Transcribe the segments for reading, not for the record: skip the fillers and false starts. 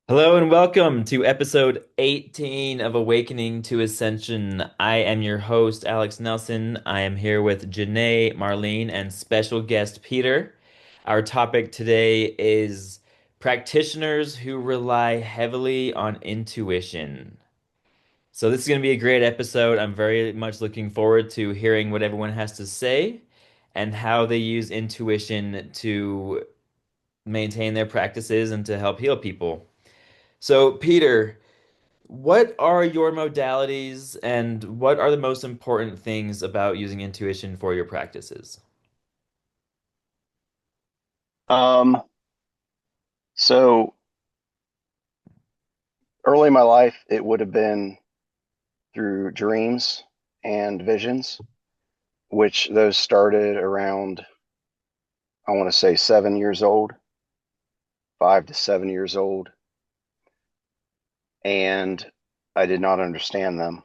Hello and welcome to episode 18 of Awakening to Ascension. I am your host, Alex Nelson. I am here with Janae, Marlene, and special guest Peter. Our topic today is practitioners who rely heavily on intuition. So, this is going to be a great episode. I'm very much looking forward to hearing what everyone has to say and how they use intuition to maintain their practices and to help heal people. So, Peter, what are your modalities and what are the most important things about using intuition for your practices? Um, so early in my life, it would have been through dreams and visions, which those started around, I want to say 7 years old, 5 to 7 years old. And I did not understand them.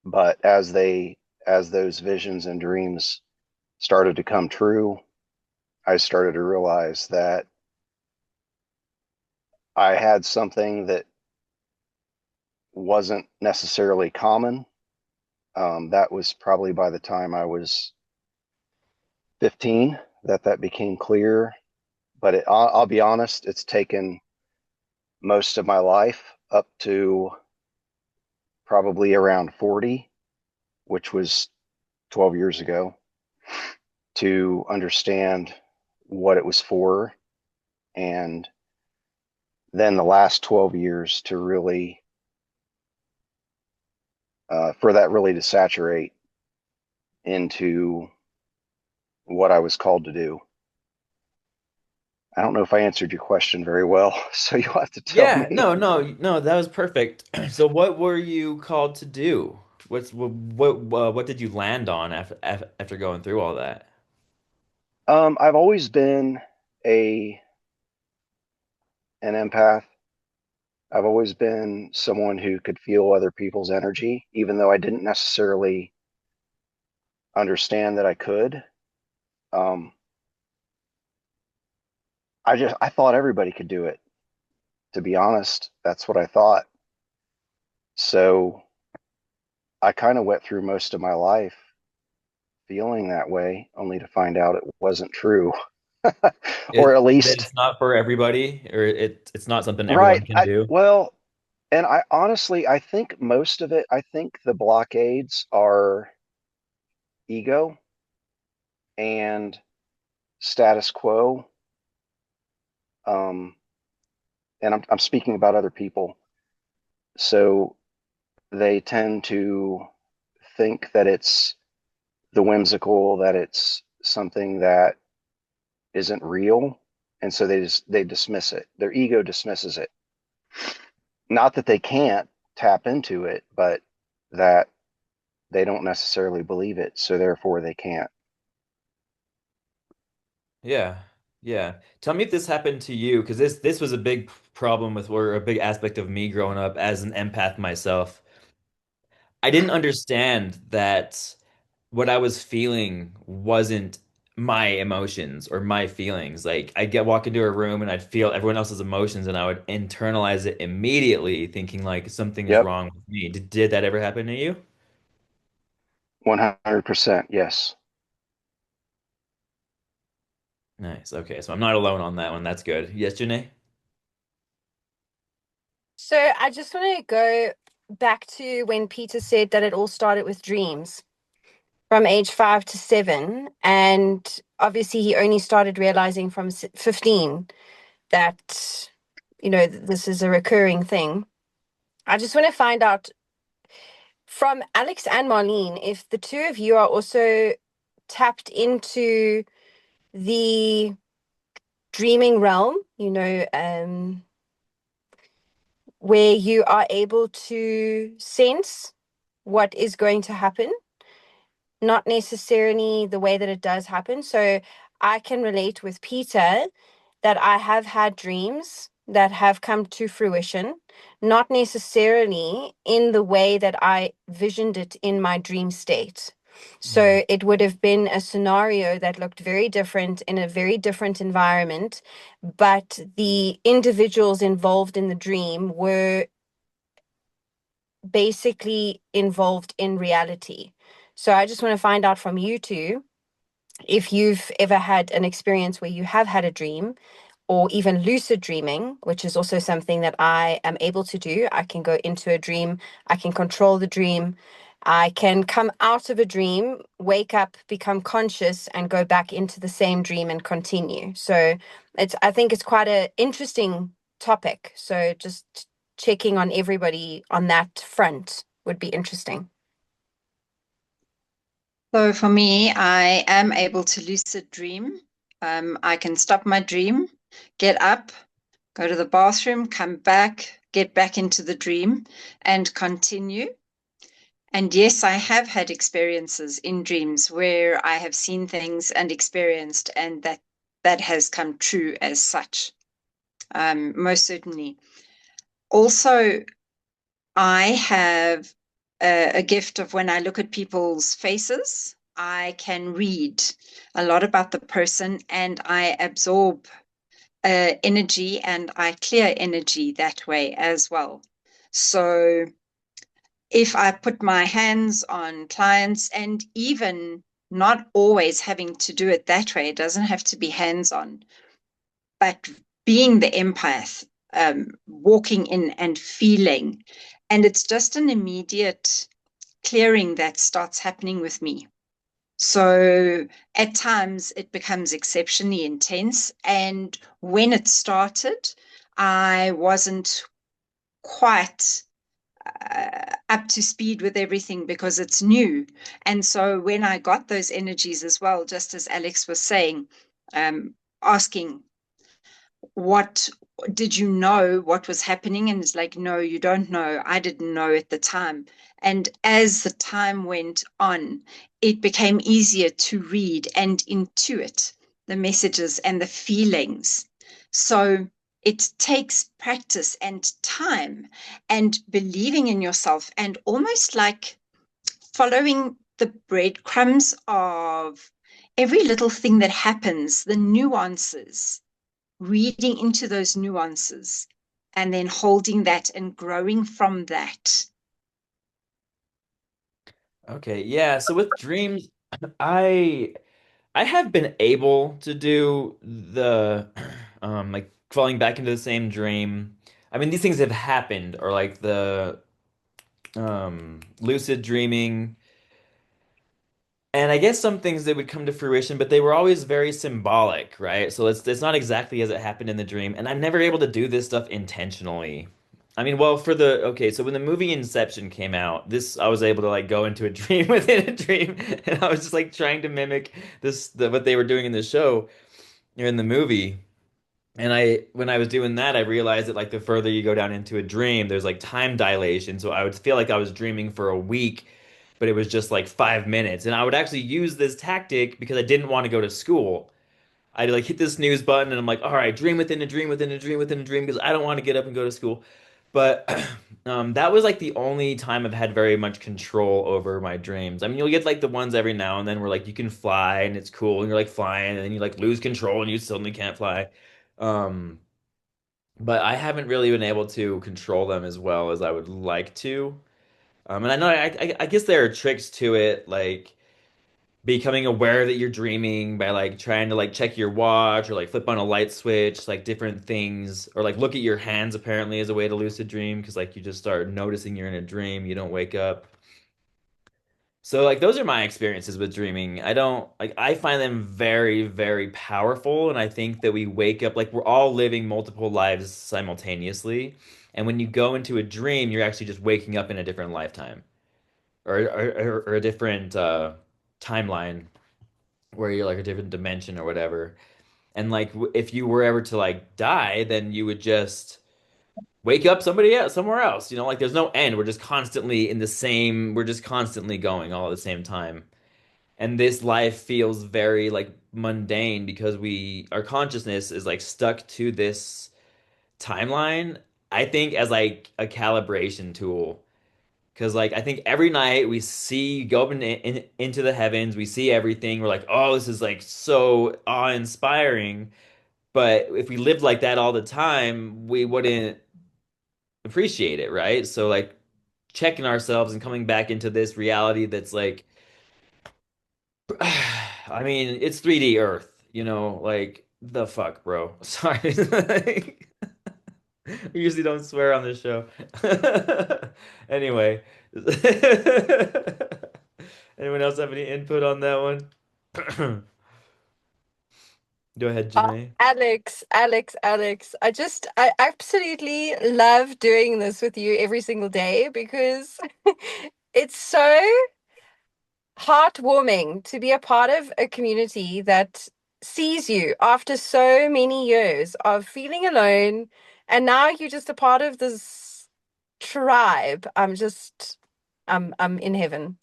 But as those visions and dreams started to come true, I started to realize that I had something that wasn't necessarily common. That was probably by the time I was 15 that became clear. But I'll be honest, it's taken most of my life up to probably around 40, which was 12 years ago, to understand what it was for. And then the last 12 years to really, for that really to saturate into what I was called to do. I don't know if I answered your question very well, so you'll have to tell Yeah, me. no, that was perfect. So what were you called to do? What did you land on after going through all that? I've always been a an empath. I've always been someone who could feel other people's energy, even though I didn't necessarily understand that I could. Um, I thought everybody could do it. To be honest, that's what I thought. So I kind of went through most of my life feeling that way, only to find out it wasn't true, or at That least it's not for everybody, or it's not something right. everyone can do. And I honestly, I think most of it, I think the blockades are ego and status quo. Um, and I'm speaking about other people. So they tend to think that it's the whimsical, that it's something that isn't real, and so they dismiss it. Their ego dismisses it. Not that they can't tap into it, but that they don't necessarily believe it, so therefore they can't. Yeah, yeah. Tell me if this happened to you, because this was a big problem with or a big aspect of me growing up as an empath myself. I didn't understand that what I was feeling wasn't my emotions or my feelings. Like I'd get walk into a room and I'd feel everyone else's emotions and I would internalize it immediately, thinking like something is Yep, wrong with me. Did that ever happen to you? 100%. Yes. Nice. Okay, so I'm not alone on that one. That's good. Yes, Janae? So I just want to go back to when Peter said that it all started with dreams from age 5 to 7. And obviously, he only started realizing from 15 that, this is a recurring thing. I just want to find out from Alex and Marlene if the two of you are also tapped into the dreaming realm, where you are able to sense what is going to happen, not necessarily the way that it does happen. So I can relate with Peter that I have had dreams that have come to fruition, not necessarily in the way that I visioned it in my dream state. Mm. So it would have been a scenario that looked very different in a very different environment, but the individuals involved in the dream were basically involved in reality. So I just want to find out from you two if you've ever had an experience where you have had a dream or even lucid dreaming, which is also something that I am able to do. I can go into a dream, I can control the dream, I can come out of a dream, wake up, become conscious, and go back into the same dream and continue. So I think it's quite an interesting topic. So just checking on everybody on that front would be interesting. So for me, I am able to lucid dream. I can stop my dream, get up, go to the bathroom, come back, get back into the dream, and continue. And yes, I have had experiences in dreams where I have seen things and experienced, and that has come true as such. Most certainly. Also, I have a gift of when I look at people's faces, I can read a lot about the person and I absorb energy and I clear energy that way as well. So if I put my hands on clients and even not always having to do it that way, it doesn't have to be hands on, but being the empath, walking in and feeling. And it's just an immediate clearing that starts happening with me. So at times it becomes exceptionally intense. And when it started, I wasn't quite up to speed with everything because it's new. And so when I got those energies as well, just as Alex was saying, asking, what did you know what was happening? And it's like, no, you don't know. I didn't know at the time. And as the time went on, it became easier to read and intuit the messages and the feelings. So it takes practice and time and believing in yourself and almost like following the breadcrumbs of every little thing that happens, the nuances, reading into those nuances and then holding that and growing from that. Okay, yeah. So with dreams, I I have been able to do the like falling back into the same dream. I mean, these things have happened, or like the lucid dreaming. And I guess some things that would come to fruition, but they were always very symbolic, right? So it's not exactly as it happened in the dream, and I'm never able to do this stuff intentionally. I mean, well, for the okay, so when the movie Inception came out, this I was able to like go into a dream within a dream, and I was just like trying to mimic what they were doing in the show or in the movie. And when I was doing that, I realized that like the further you go down into a dream, there's like time dilation. So I would feel like I was dreaming for a week, but it was just like 5 minutes. And I would actually use this tactic because I didn't want to go to school. I'd like hit the snooze button and I'm like, all right, dream within a dream within a dream within a dream because I don't want to get up and go to school. But that was like the only time I've had very much control over my dreams. I mean, you'll get like the ones every now and then where like you can fly and it's cool and you're like flying and then you like lose control and you suddenly can't fly. Um, but I haven't really been able to control them as well as I would like to. And I know I guess there are tricks to it, like becoming aware that you're dreaming by like trying to like check your watch or like flip on a light switch, like different things, or like look at your hands apparently as a way to lucid dream because like you just start noticing you're in a dream, you don't wake up. So like those are my experiences with dreaming. I don't like I find them very, very powerful, and I think that we wake up like we're all living multiple lives simultaneously. And when you go into a dream, you're actually just waking up in a different lifetime or a different timeline where you're like a different dimension or whatever. And like if you were ever to like die, then you would just wake up somebody else somewhere else. You know, like there's no end. We're just constantly in the same, we're just constantly going all at the same time. And this life feels very like mundane because our consciousness is like stuck to this timeline, I think as like a calibration tool. Because like I think every night we see go up into the heavens, we see everything. We're like, oh, this is like so awe-inspiring. But if we lived like that all the time, we wouldn't appreciate it, right? So like checking ourselves and coming back into this reality that's like, I mean, it's 3D Earth, like the fuck, bro. Sorry. We usually don't swear on this show. Anyway. Anyone else have any input on that one? Go ahead, Janae. Alex, I absolutely love doing this with you every single day because it's so heartwarming to be a part of a community that sees you after so many years of feeling alone, and now you're just a part of this tribe. I'm in heaven.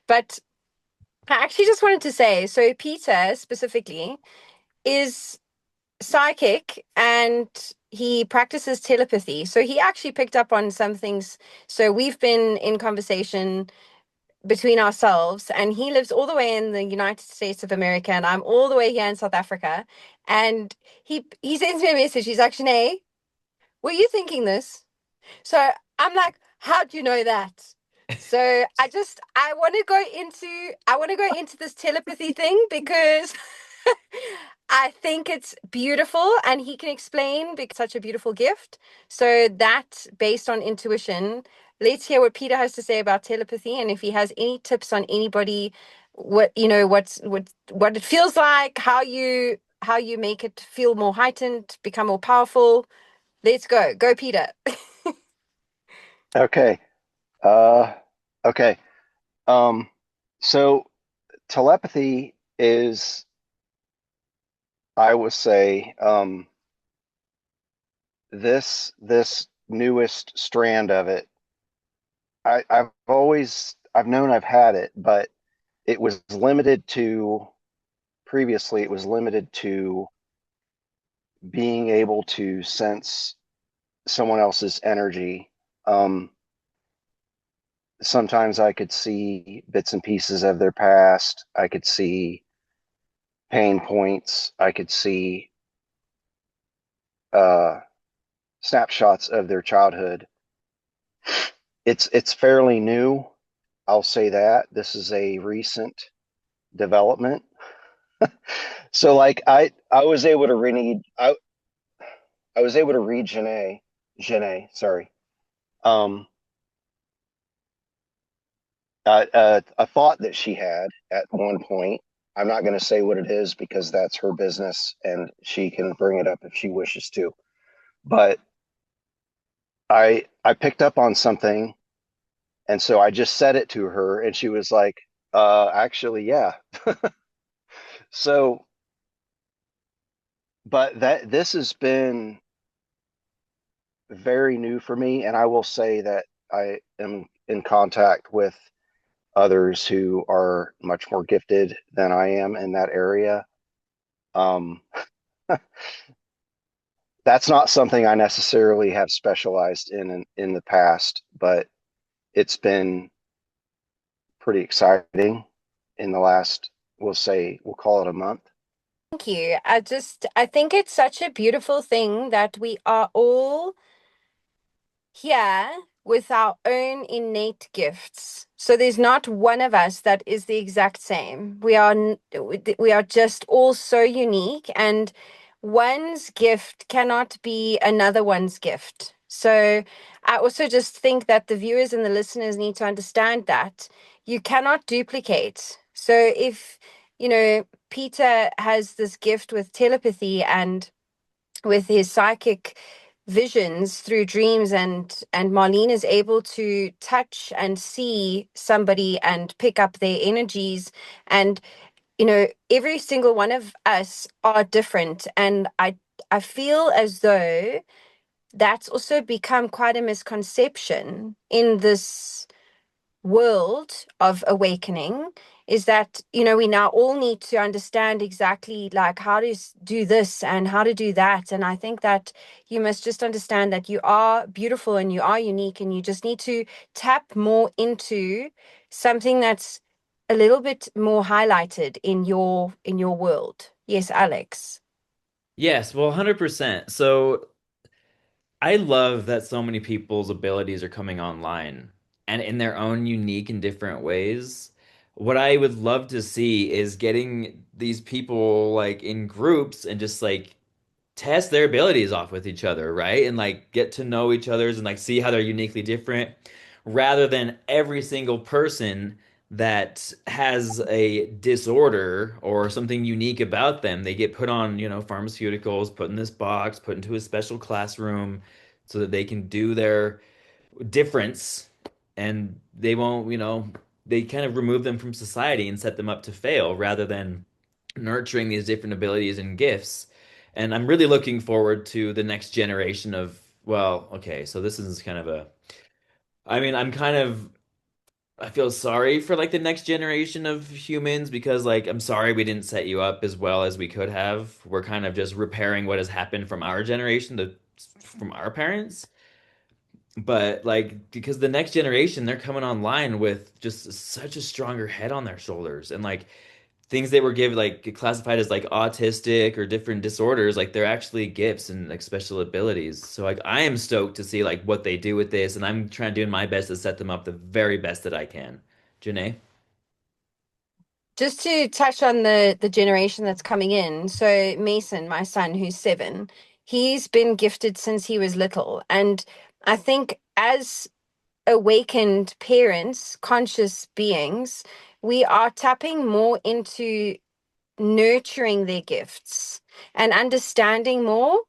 But I actually just wanted to say, so Peter specifically is psychic and he practices telepathy. So he actually picked up on some things. So we've been in conversation between ourselves, and he lives all the way in the United States of America, and I'm all the way here in South Africa. And he sends me a message. He's like, Shanae, were you thinking this? So I'm like, how do you know that? So I want to go into this telepathy thing because I think it's beautiful and he can explain because it's such a beautiful gift. So that based on intuition, let's hear what Peter has to say about telepathy and if he has any tips on anybody, what it feels like, how you make it feel more heightened, become more powerful. Let's go. Go, Peter. Okay. Uh, okay. So telepathy is, I would say, this newest strand of it. I've known I've had it, but it was limited to previously. It was limited to being able to sense someone else's energy. Sometimes I could see bits and pieces of their past. I could see pain points. I could see uh, snapshots of their childhood. It's fairly new. I'll say that this is a recent development. So like I was able to read I was able to read Janae, sorry. Um, a thought that she had at one point. I'm not going to say what it is because that's her business and she can bring it up if she wishes to. But I picked up on something and so I just said it to her and she was like, actually, yeah. So, but that this has been very new for me, and I will say that I am in contact with others who are much more gifted than I am in that area. Um, that's not something I necessarily have specialized in the past, but it's been pretty exciting in the last, we'll call it a month. Thank you. I think it's such a beautiful thing that we are all here with our own innate gifts. So there's not one of us that is the exact same. We are just all so unique, and one's gift cannot be another one's gift. So I also just think that the viewers and the listeners need to understand that you cannot duplicate. So if, Peter has this gift with telepathy and with his psychic visions through dreams, and Marlene is able to touch and see somebody and pick up their energies, and every single one of us are different, and I feel as though that's also become quite a misconception in this world of awakening, is that, we now all need to understand exactly like how to do this and how to do that. And I think that you must just understand that you are beautiful and you are unique, and you just need to tap more into something that's a little bit more highlighted in your world. Yes, Alex. Yes, well, 100%. So I love that so many people's abilities are coming online and in their own unique and different ways. What I would love to see is getting these people like in groups and just like test their abilities off with each other, right? And like get to know each other's and like see how they're uniquely different rather than every single person that has a disorder or something unique about them. They get put on, pharmaceuticals, put in this box, put into a special classroom so that they can do their difference and they won't, they kind of remove them from society and set them up to fail rather than nurturing these different abilities and gifts. And I'm really looking forward to the next generation of, well, okay, so this is kind of I mean, I feel sorry for like the next generation of humans because like I'm sorry we didn't set you up as well as we could have. We're kind of just repairing what has happened from our generation from our parents. But like because the next generation they're coming online with just such a stronger head on their shoulders and like things they were given like classified as like autistic or different disorders like they're actually gifts and like special abilities. So like I am stoked to see like what they do with this and I'm trying to do my best to set them up the very best that I can. Janae? Just to touch on the generation that's coming in. So Mason, my son, who's 7, he's been gifted since he was little. And I think as awakened parents, conscious beings, we are tapping more into nurturing their gifts and understanding more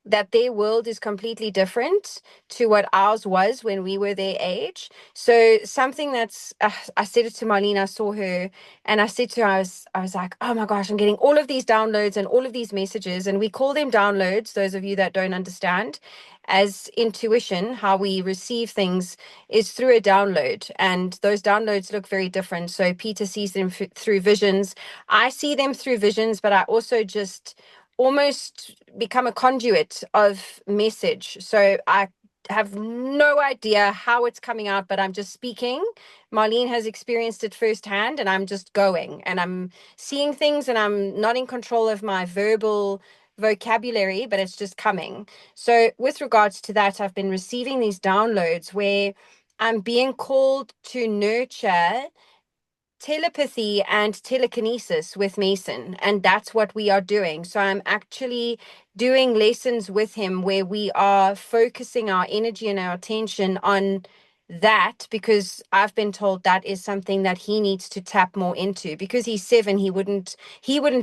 that their world is completely different to what ours was when we were their age. So something that's, I said it to Marlene, I saw her, and I said to her, I was like, oh my gosh, I'm getting all of these downloads and all of these messages, and we call them downloads. Those of you that don't understand, as intuition, how we receive things is through a download, and those downloads look very different. So Peter sees them through visions. I see them through visions, but I also just almost become a conduit of message. So I have no idea how it's coming out, but I'm just speaking. Marlene has experienced it firsthand, and I'm just going and I'm seeing things, and I'm not in control of my verbal vocabulary, but it's just coming. So, with regards to that, I've been receiving these downloads where I'm being called to nurture telepathy and telekinesis with Mason, and that's what we are doing. So I'm actually doing lessons with him where we are focusing our energy and our attention on that, because I've been told that is something that he needs to tap more into. Because he's 7, he wouldn't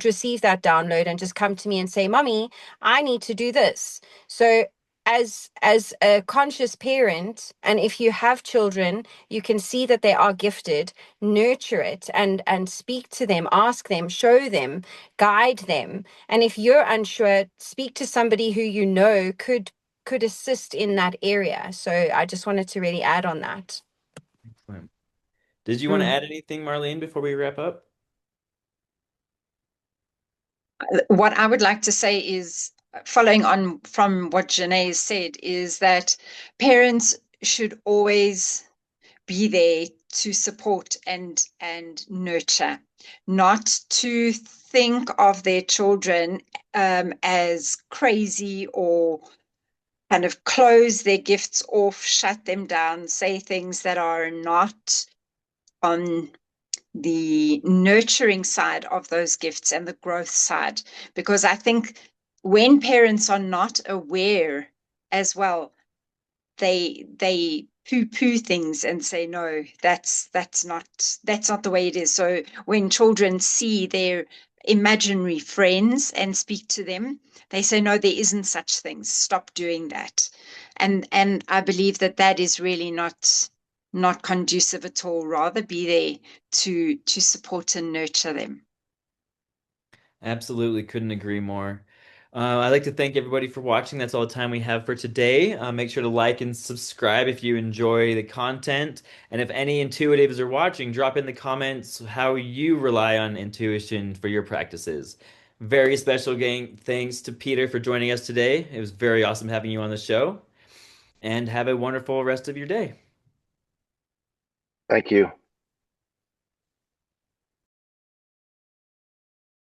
receive that download and just come to me and say, "Mommy, I need to do this." So as a conscious parent, and if you have children, you can see that they are gifted. Nurture it and speak to them, ask them, show them, guide them. And if you're unsure, speak to somebody who could assist in that area. So I just wanted to really add on that. Excellent. Did you want to Mm. add anything, Marlene, before we wrap up? What I would like to say is, following on from what Janae said, is that parents should always be there to support and nurture, not to think of their children as crazy or kind of close their gifts off, shut them down, say things that are not on the nurturing side of those gifts and the growth side. Because I think when parents are not aware as well, they poo-poo things and say, no, that's not the way it is. So when children see their imaginary friends and speak to them, they say, no, there isn't such things, stop doing that. And I believe that that is really not conducive at all. Rather be there to support and nurture them. Absolutely, couldn't agree more. I'd like to thank everybody for watching. That's all the time we have for today. Make sure to like and subscribe if you enjoy the content. And if any intuitives are watching, drop in the comments how you rely on intuition for your practices. Very special gang thanks to Peter for joining us today. It was very awesome having you on the show. And have a wonderful rest of your day. Thank you.